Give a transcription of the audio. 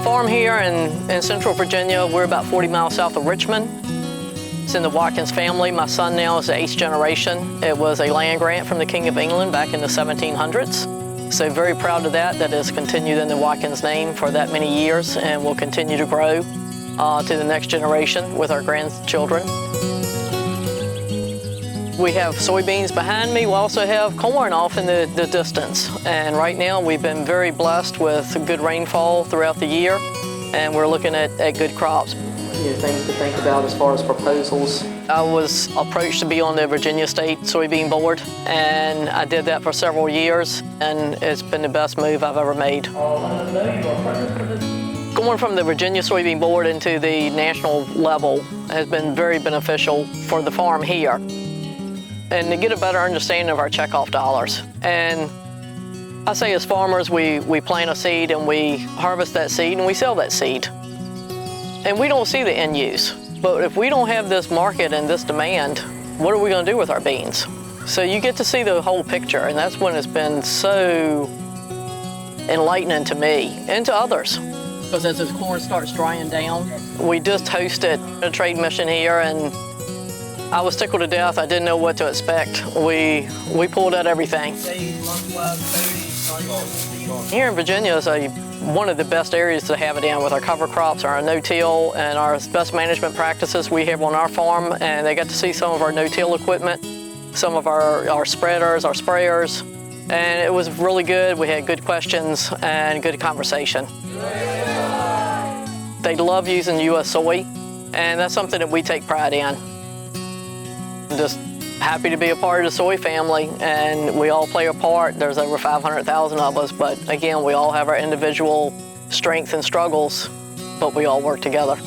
farm here in central Virginia. We're about 40 miles south of Richmond. It's in the Watkins family. My son now is the 8th generation. It was a land grant from the King of England back in the 1700s. So very proud of that has continued in the Watkins name for that many years and will continue to grow to the next generation with our grandchildren. We have soybeans behind me. We also have corn off in the distance. And right now we've been very blessed with good rainfall throughout the year, and we're looking at good crops. Things to think about as far as proposals. I was approached to be on the Virginia State Soybean Board, and I did that for several years, and it's been the best move I've ever made. Going from the Virginia Soybean Board into the national level has been very beneficial for the farm here, and to get a better understanding of our checkoff dollars. And I say as farmers, we plant a seed and we harvest that seed and we sell that seed. And we don't see the end use. But if we don't have this market and this demand, what are we going to do with our beans? So you get to see the whole picture, and that's when it's been so enlightening to me and to others. Because as this corn starts drying down, we just hosted a trade mission here, and I was tickled to death. I didn't know what to expect. We pulled out everything. Here in Virginia is one of the best areas to have it in with our cover crops, our no-till, and our best management practices we have on our farm. And they got to see some of our no-till equipment, some of our spreaders, our sprayers, and it was really good. We had good questions and good conversation. They love using U.S. soy, and that's something that we take pride in. I'm just happy to be a part of the soy family, and we all play a part. There's over 500,000 of us, but again, we all have our individual strengths and struggles, but we all work together.